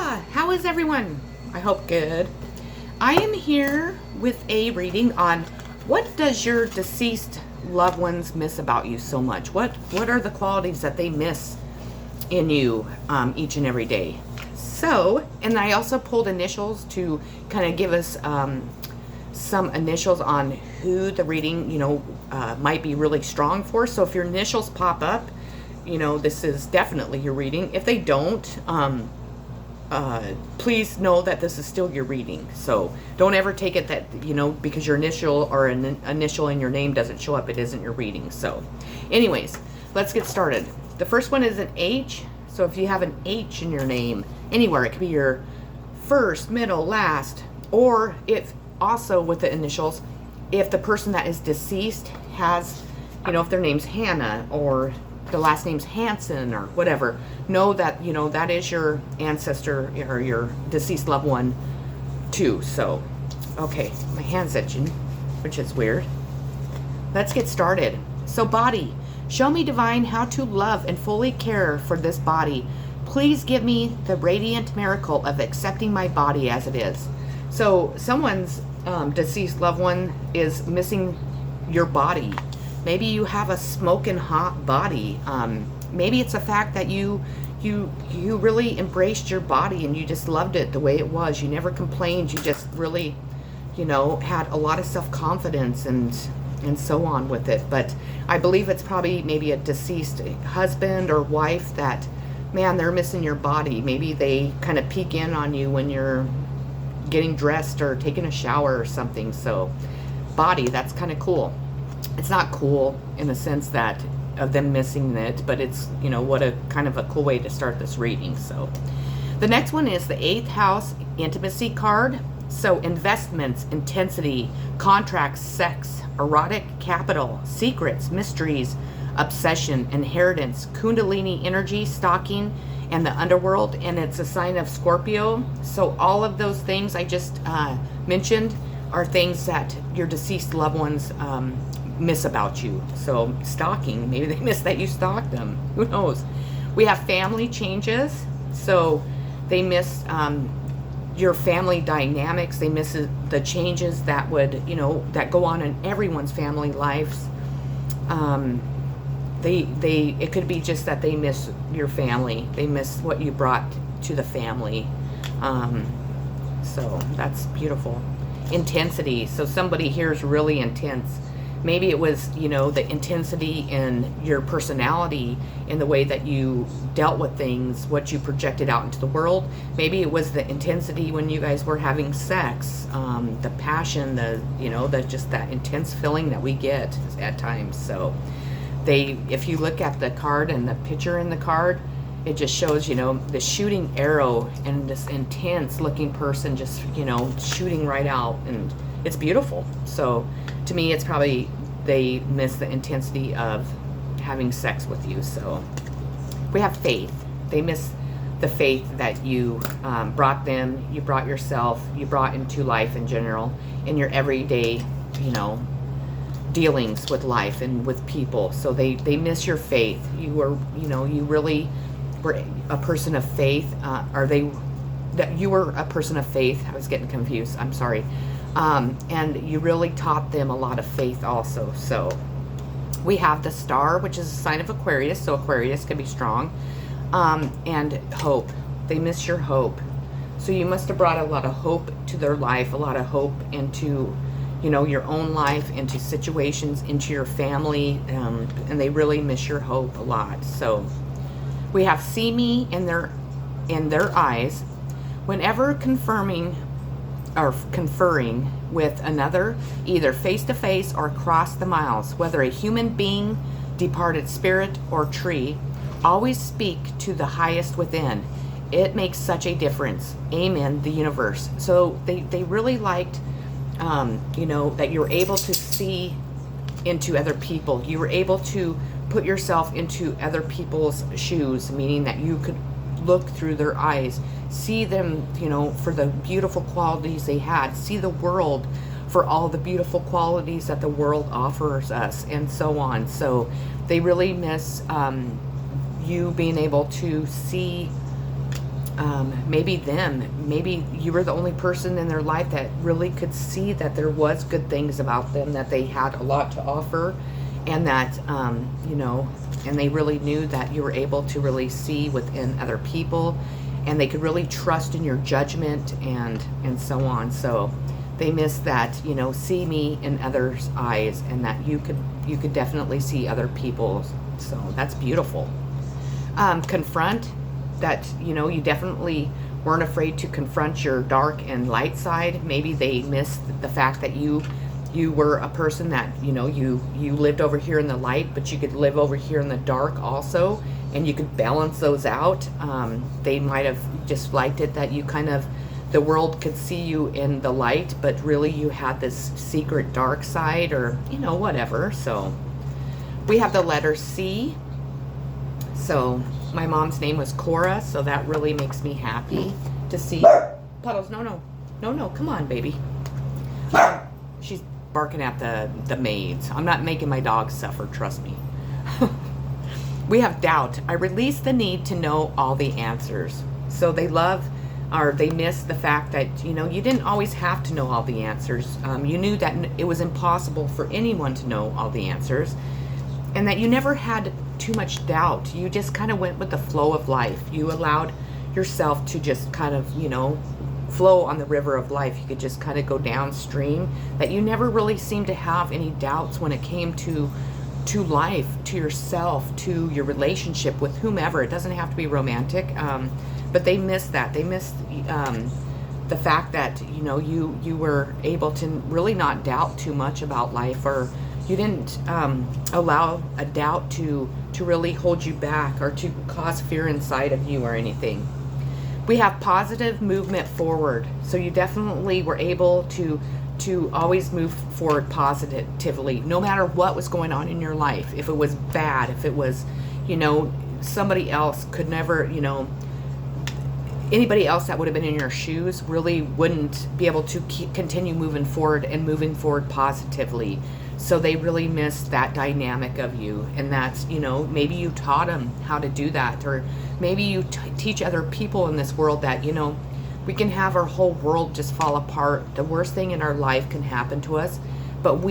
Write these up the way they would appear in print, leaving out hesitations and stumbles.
How is everyone? I hope good. I am here with a reading on what does your deceased loved ones miss about you so much? What are the qualities that they miss in you each and every day? So, and I also pulled initials to kind of give us some initials on who the reading, might be really strong for. So if your initials pop up, this is definitely your reading. If they don't, please know that this is still your reading. So don't ever take it that, because your initial or an initial in your name doesn't show up, it isn't your reading. So anyways, let's get started. The first one is an H. So if you have an H in your name, anywhere, it could be your first, middle, last, or if also with the initials, if the person that is deceased has, if their name's Hannah or the last name's Hanson or whatever, know that, that is your ancestor or your deceased loved one too. So, okay, my hand's itching, which is weird. Let's get started. So body, show me divine how to love and fully care for this body. Please give me the radiant miracle of accepting my body as it is. So someone's deceased loved one is missing your body. Maybe you have a smoking hot body. Maybe it's a fact that you really embraced your body and you just loved it the way it was. You never complained. You just really, had a lot of self-confidence and so on with it. But I believe it's probably maybe a deceased husband or wife that, man, they're missing your body. Maybe they kind of peek in on you when you're getting dressed or taking a shower or something. So body, that's kind of cool. It's not cool in the sense that of them missing it, but it's, what a kind of a cool way to start this reading. So the next one is the 8th house intimacy card. So investments, intensity, contracts, sex, erotic capital, secrets, mysteries, obsession, inheritance, kundalini energy, stalking, and the underworld. And it's a sign of Scorpio. So all of those things I just mentioned are things that your deceased loved ones miss about you. So stalking, maybe they miss that you stalked them. Who knows? We have family changes. So they miss your family dynamics. They miss the changes that would, that go on in everyone's family lives. It could be just that they miss your family. They miss what you brought to the family. So that's beautiful. Intensity. So somebody here is really intense. Maybe it was, the intensity in your personality, in the way that you dealt with things, what you projected out into the world. Maybe it was the intensity when you guys were having sex, the passion, just that intense feeling that we get at times. So if you look at the card and the picture in the card, it just shows, the shooting arrow and this intense looking person just, shooting right out, and it's beautiful. So to me, it's probably they miss the intensity of having sex with you. So we have faith. They miss the faith that you brought them, you brought yourself, you brought into life in general, in your everyday, dealings with life and with people. So they miss your faith. You were, you really were a person of faith. That you were a person of faith. I was getting confused. I'm sorry. And you really taught them a lot of faith also. So we have the star, which is a sign of Aquarius. So Aquarius can be strong. And hope. They miss your hope. So you must have brought a lot of hope to their life, a lot of hope into, your own life, into situations, into your family. And they really miss your hope a lot. So we have see me in their eyes. Whenever conferring with another, either face to face or across the miles, whether a human being, departed spirit, or tree, always speak to the highest within. It makes such a difference. Amen, the universe. So they really liked, that you were able to see into other people. You were able to put yourself into other people's shoes, meaning that you could look through their eyes, see them, for the beautiful qualities they had, see the world for all the beautiful qualities that the world offers us, and so on. So they really miss you being able to see maybe them, maybe you were the only person in their life that really could see that there was good things about them, that they had a lot to offer, and that, you know, and they really knew that you were able to really see within other people, and they could really trust in your judgment and so on. So they missed that, you know, see me in others' eyes, and that you could definitely see other people. So that's beautiful. Confront, that, you know, you definitely weren't afraid to confront your dark and light side. Maybe they missed the fact that you were a person that, you know, you lived over here in the light, but you could live over here in the dark also, and you could balance those out. They might have just liked it that you kind of, the world could see you in the light, but really you had this secret dark side, or, you know, whatever. So we have the letter C. So my mom's name was Cora, so that really makes me happy to see. Puddles, no, come on, baby. She's barking at the maids. I'm not making my dog suffer, trust me. We have doubt. I release the need to know all the answers. So they miss the fact that, you know, you didn't always have to know all the answers. You knew that it was impossible for anyone to know all the answers, and that you never had too much doubt. You just kind of went with the flow of life. You allowed yourself to just kind of, you know, flow on the river of life. You could just kind of go downstream, that you never really seemed to have any doubts when it came to life, to yourself, to your relationship with whomever. It doesn't have to be romantic, but they missed that. They missed the fact that, you know, you were able to really not doubt too much about life, or you didn't allow a doubt to really hold you back or to cause fear inside of you or anything. We have positive movement forward. So you definitely were able to always move forward positively, no matter what was going on in your life. If it was bad, if it was, you know, somebody else could never, you know, anybody else that would have been in your shoes really wouldn't be able to continue moving forward and moving forward positively. So they really missed that dynamic of you, and that's, you know, maybe you taught them how to do that, or maybe you teach other people in this world that, you know, we can have our whole world just fall apart. The worst thing in our life can happen to us, but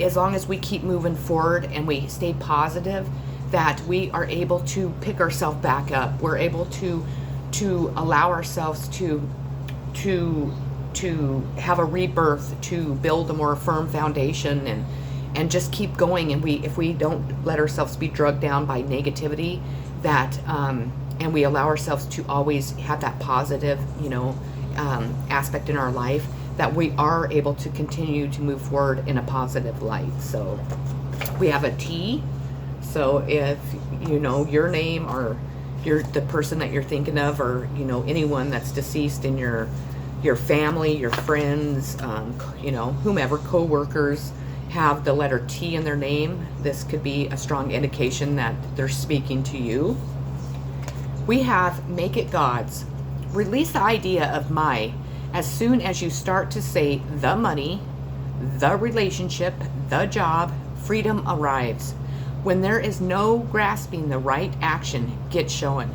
as long as we keep moving forward and we stay positive, that we are able to pick ourselves back up. We're able to allow ourselves to have a rebirth, to build a more firm foundation, and just keep going. And if we don't let ourselves be drugged down by negativity, that and we allow ourselves to always have that positive, you know, aspect in our life, that we are able to continue to move forward in a positive light. So we have a T. So if, you know, your name, or you're the person that you're thinking of, or, you know, anyone that's deceased in your family, your friends, you know, whomever, co-workers, have the letter T in their name, this could be a strong indication that they're speaking to you. We have make it God's. Release the idea of my as soon as you start to say the money, the relationship, the job, freedom arrives. When there is no grasping the right action, get showing.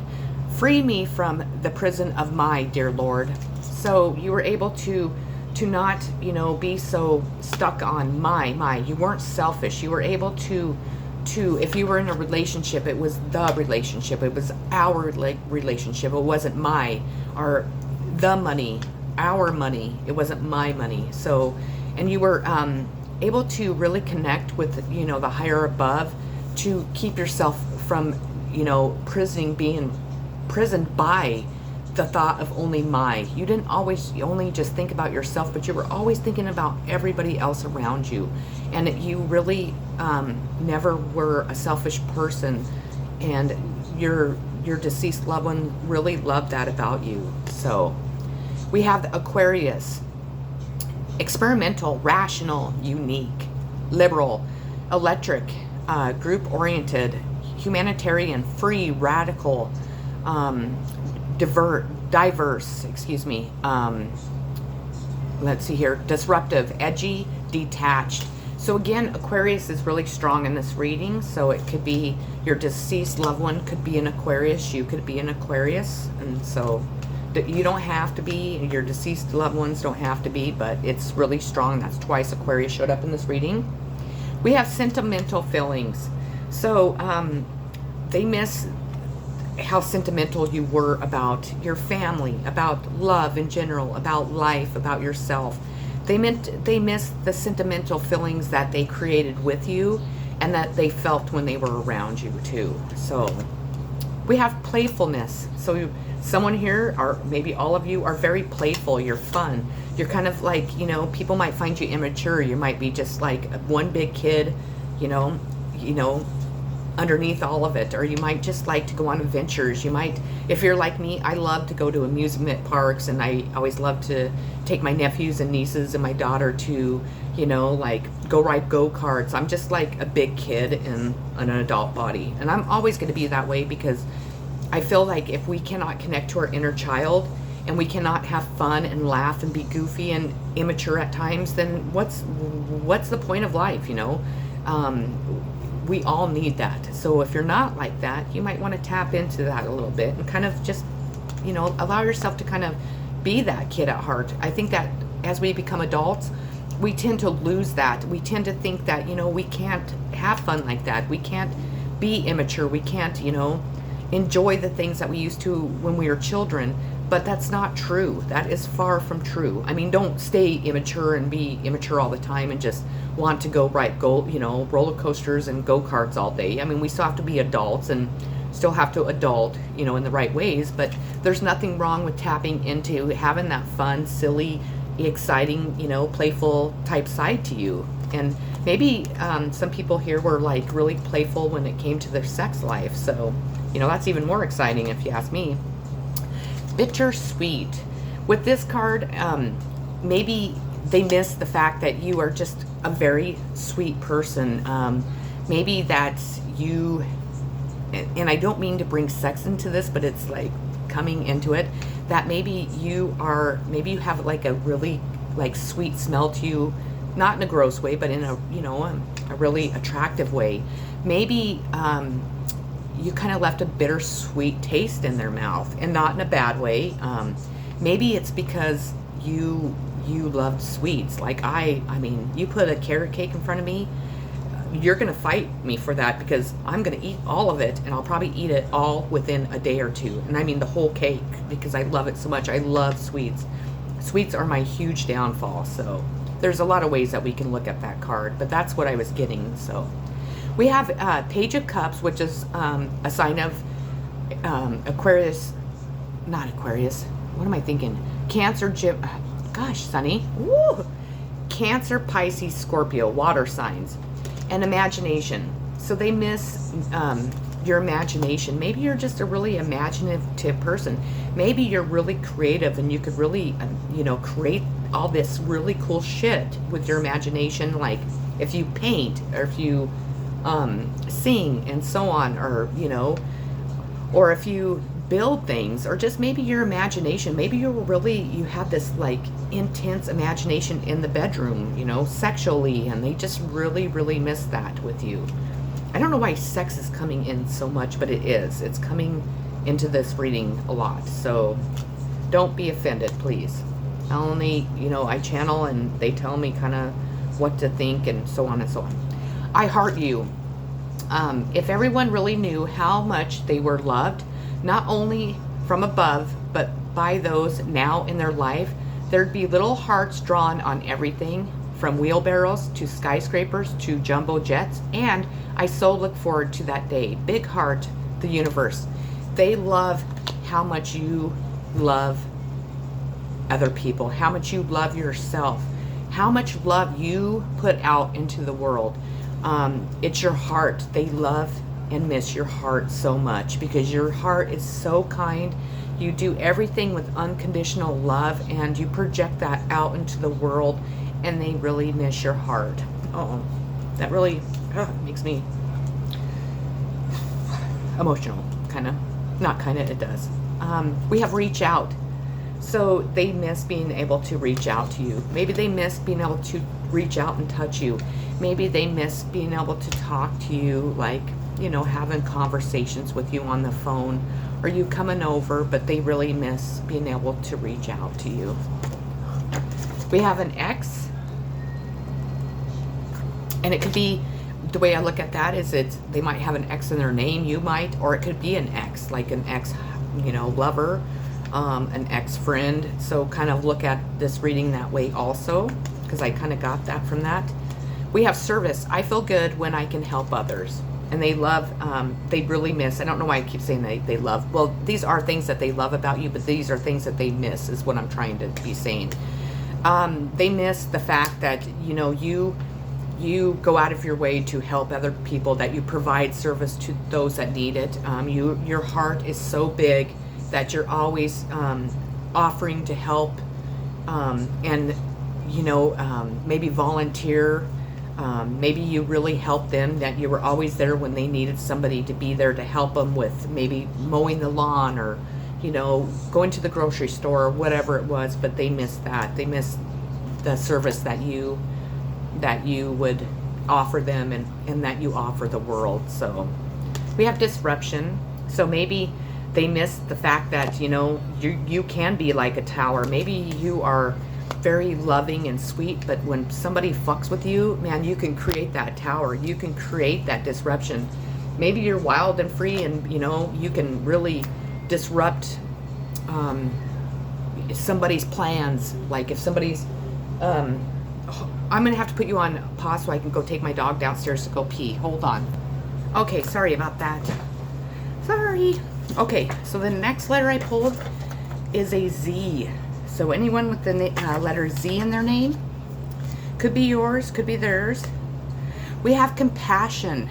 Free me from the prison of my, dear Lord. So you were able to not, you know, be so stuck on my. You weren't selfish. You were able to if you were in a relationship, it was the relationship. It was our relationship. It wasn't my, or the money, our money. It wasn't my money. So, and you were able to really connect with, you know, the higher above, to keep yourself from, you know, being prisoned by the thought of only my. You didn't always only just think about yourself, but you were always thinking about everybody else around you. And you really never were a selfish person, and your deceased loved one really loved that about you. So we have the Aquarius. Experimental, rational, unique, liberal, electric, group-oriented, humanitarian, free, radical, diverse, let's see here, disruptive, edgy, detached. So again, Aquarius is really strong in this reading. So it could be your deceased loved one could be an Aquarius. You could be an Aquarius. And so you don't have to be. Your deceased loved ones don't have to be. But it's really strong. That's twice Aquarius showed up in this reading. We have sentimental feelings. So they miss how sentimental you were about your family, about love in general, about life, about yourself. They miss the sentimental feelings that they created with you and that they felt when they were around you too. So we have playfulness. So someone here, or maybe all of you, are very playful. You're fun. You're kind of like, you know, people might find you immature. You might be just like one big kid, you know, underneath all of it. Or you might just like to go on adventures. You might, if you're like me, I love to go to amusement parks, and I always love to take my nephews and nieces and my daughter to, you know, like go ride go-karts. I'm just like a big kid in an adult body, and I'm always going to be that way, because I feel like if we cannot connect to our inner child and we cannot have fun and laugh and be goofy and immature at times, then what's the point of life, you know? We all need that. So if you're not like that, you might want to tap into that a little bit and kind of just, you know, allow yourself to kind of be that kid at heart. I think that as we become adults, we tend to lose that. We tend to think that, you know, we can't have fun like that. We can't be immature. We can't, you know, enjoy the things that we used to when we were children. But that's not true. That is far from true. I mean, don't stay immature and be immature all the time and just want to go you know, roller coasters and go-karts all day. I mean, we still have to be adults and still have to adult, you know, in the right ways. But there's nothing wrong with tapping into having that fun, silly, exciting, you know, playful type side to you. And maybe some people here were like really playful when it came to their sex life. So, you know, that's even more exciting if you ask me. Bittersweet. With this card, maybe they miss the fact that you are just a very sweet person. Maybe that you, and I don't mean to bring sex into this, but it's like coming into it, that maybe you have like a really like sweet smell to you, not in a gross way, but in a, you know, a really attractive way. Maybe you kind of left a bittersweet taste in their mouth, and not in a bad way. Maybe it's because you loved sweets. Like I mean, you put a carrot cake in front of me, you're gonna fight me for that, because I'm gonna eat all of it, and I'll probably eat it all within a day or two. And I mean the whole cake, because I love it so much. I love sweets. Sweets are my huge downfall. So there's a lot of ways that we can look at that card, but that's what I was getting. So we have Page of Cups, which is a sign of Aquarius, not Aquarius. What am I thinking? Cancer, gosh, Sunny. Woo! Cancer, Pisces, Scorpio, water signs, and imagination. So they miss your imagination. Maybe you're just a really imaginative person. Maybe you're really creative, and you could really, you know, create all this really cool shit with your imagination. Like if you paint, or if you sing and so on, or, you know, or if you build things, or just maybe your imagination, maybe you have this like intense imagination in the bedroom, you know, sexually, and they just really miss that with you. I don't know why sex is coming in so much, but it's coming into this reading a lot. So don't be offended, please. I only, you know, I channel and they tell me kind of what to think and so on and so on. I heart you. If everyone really knew how much they were loved, not only from above, but by those now in their life, there'd be little hearts drawn on everything from wheelbarrows to skyscrapers to jumbo jets. And I so look forward to that day. Big heart, the universe. They love how much you love other people, how much you love yourself, how much love you put out into the world. It's your heart. They love and miss your heart so much, because your heart is so kind. You do everything with unconditional love, and you project that out into the world, and they really miss your heart. Oh, that really makes me emotional, kind of. Not kind of, it does. We have reach out. So they miss being able to reach out to you. Maybe they miss being able to reach out and touch you. Maybe they miss being able to talk to you, like, you know, having conversations with you on the phone, or you coming over, but they really miss being able to reach out to you. We have an ex, and it could be, the way I look at that is they might have an ex in their name, you might, or it could be an ex, like an ex, you know, lover, an ex-friend. So kind of look at this reading that way also, because I kind of got that from that. We have service. I feel good when I can help others. And they love, they really miss, I don't know why I keep saying they love. Well, these are things that they love about you, but these are things that they miss, is what I'm trying to be saying. They miss the fact that, you know, you go out of your way to help other people, that you provide service to those that need it. Your heart is so big that you're always offering to help, and, you know, maybe volunteer. Maybe you really helped them, that you were always there when they needed somebody to be there to help them with maybe mowing the lawn, or, you know, going to the grocery store, or whatever it was. But they miss that. They miss the service that you would offer them, and that you offer the world. So we have disruption. So maybe they miss the fact that, you know, you can be like a tower. Maybe you are very loving and sweet, but when somebody fucks with you, man, you can create that tower. You can create that disruption. Maybe you're wild and free, and, you know, you can really disrupt somebody's plans. Like if somebody's I'm gonna have to put you on pause so I can go take my dog downstairs to go pee. Hold on. Okay, sorry about that. Sorry. Okay, so the next letter I pulled is a Z. So anyone with the letter Z in their name, could be yours, could be theirs. We have compassion.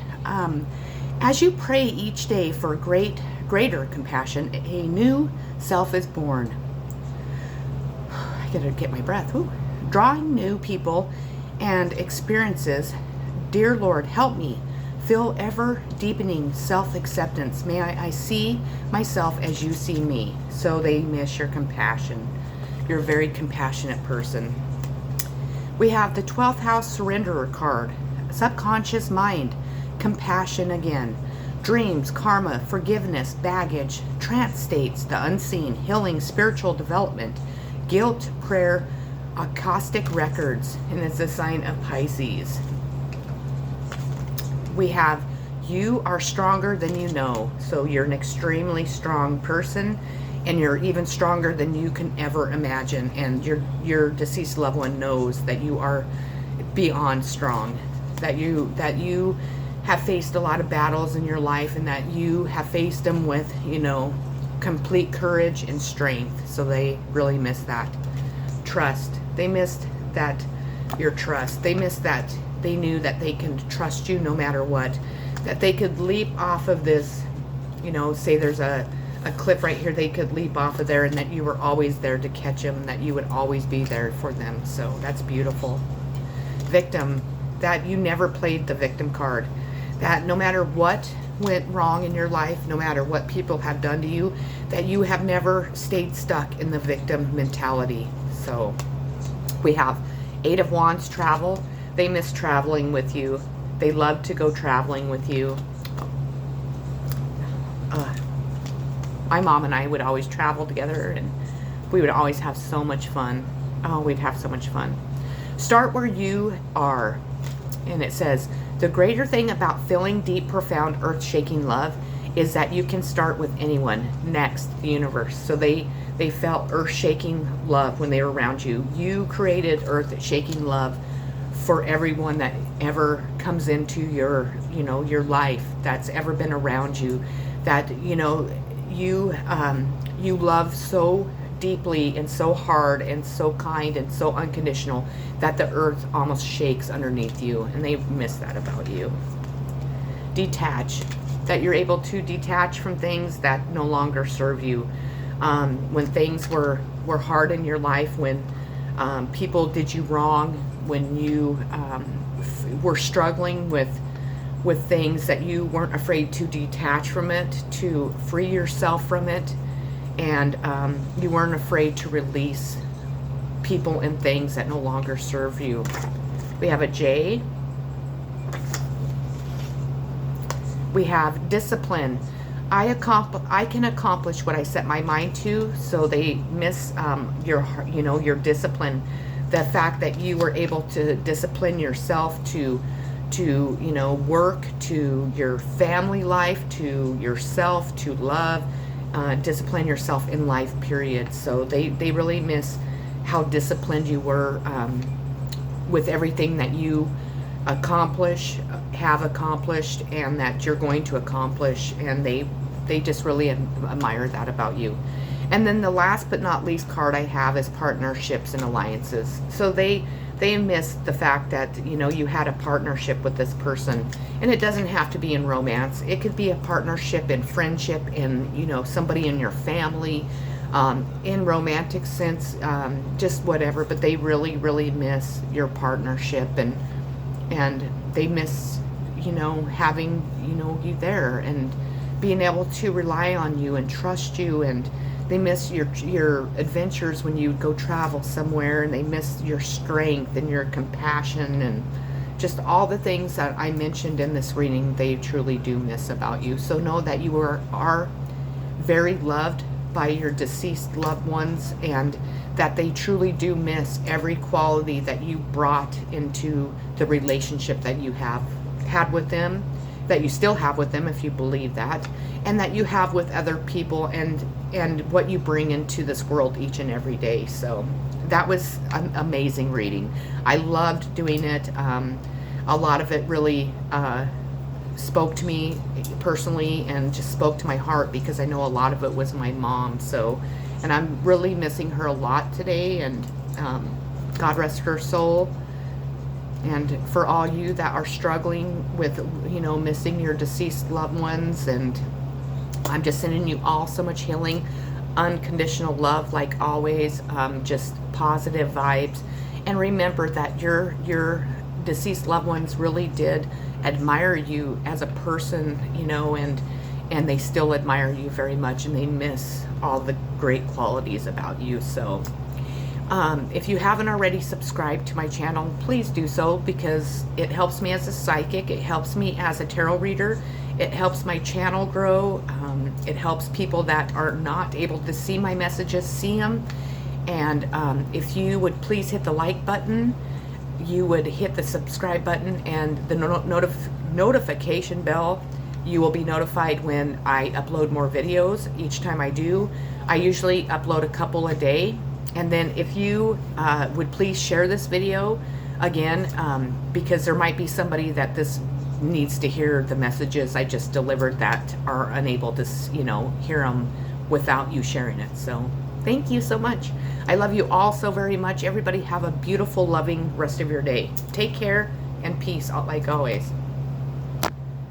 As you pray each day for greater compassion, a new self is born. I gotta get my breath. Ooh. Drawing new people and experiences. Dear Lord, help me feel ever deepening self-acceptance. May I see myself as you see me. So they miss your compassion. You're a very compassionate person. We have the 12th house surrenderer card. Subconscious mind. Compassion again. Dreams, karma, forgiveness, baggage, trance states, the unseen, healing, spiritual development, guilt, prayer, Akashic records, and it's a sign of Pisces. We have, you are stronger than you know. So you're an extremely strong person, and you're even stronger than you can ever imagine. And your deceased loved one knows that you are beyond strong, that you have faced a lot of battles in your life, and that you have faced them with, you know, complete courage and strength. So they really miss that. Trust. They missed that, your trust. They missed that they knew that they can trust you no matter what. That they could leap off of this, you know, say there's a cliff right here, they could leap off of there, and that you were always there to catch them, and that you would always be there for them. So that's beautiful. Victim. That you never played the victim card. That no matter what went wrong in your life, no matter what people have done to you, that you have never stayed stuck in the victim mentality. So we have 8 of Wands, travel. They miss traveling with you. They love to go traveling with you. My mom and I would always travel together, and we would always have so much fun. Oh, we'd have so much fun. Start where you are. And it says, the greater thing about feeling deep, profound, earth-shaking love is that you can start with anyone. Next, the universe. So they felt earth-shaking love when they were around you. You created earth-shaking love for everyone that ever comes into your, you know, your life, that's ever been around you. That, you know, you love so deeply and so hard and so kind and so unconditional that the earth almost shakes underneath you, and they miss that about you. Detach. That you're able to detach from things that no longer serve you. When things were hard in your life, when people did you wrong, when you were struggling with things, that you weren't afraid to detach from it, to free yourself from it, and you weren't afraid to release people and things that no longer serve you. We have a J. We have discipline. I can accomplish what I set my mind to, so they miss your discipline. The fact that you were able to discipline yourself to work, to your family life, to yourself, to love, discipline yourself in life, period. So they really miss how disciplined you were with everything that you have accomplished, and that you're going to accomplish, and they just really admire that about you. And then the last but not least card I have is partnerships and alliances. So they miss the fact that you had a partnership with this person, and it doesn't have to be in romance. It could be a partnership in friendship, in somebody in your family, in romantic sense, just whatever. But they really, really miss your partnership, and they miss having you there and being able to rely on you and trust you, and they miss your adventures when you go travel somewhere, and they miss your strength and your compassion and just all the things that I mentioned in this reading. They truly do miss about you. So know that you are very loved by your deceased loved ones, and that they truly do miss every quality that you brought into the relationship that you have had with them, that you still have with them, if you believe that, and that you have with other people, and what you bring into this world each and every day. So that was an amazing reading. I loved doing it. A lot of it really spoke to me personally, and just spoke to my heart, because I know a lot of it was my mom. So, and I'm really missing her a lot today, and God rest her soul. And for all you that are struggling with, missing your deceased loved ones, and I'm just sending you all so much healing, unconditional love, like always, just positive vibes. And remember that your deceased loved ones really did admire you as a person, and they still admire you very much, and they miss all the great qualities about you. So if you haven't already subscribed to my channel, please do so, because it helps me as a psychic, it helps me as a tarot reader, it helps my channel grow, it helps people that are not able to see my messages see them. And if you would please hit the like button, you would hit the subscribe button and the notification bell. You will be notified when I upload more videos. Each time I do, I usually upload a couple a day. And then if you would please share this video again, because there might be somebody that this needs to hear the messages I just delivered that are unable to, hear them without you sharing it. So thank you so much. I love you all so very much. Everybody have a beautiful, loving rest of your day. Take care and peace, like always.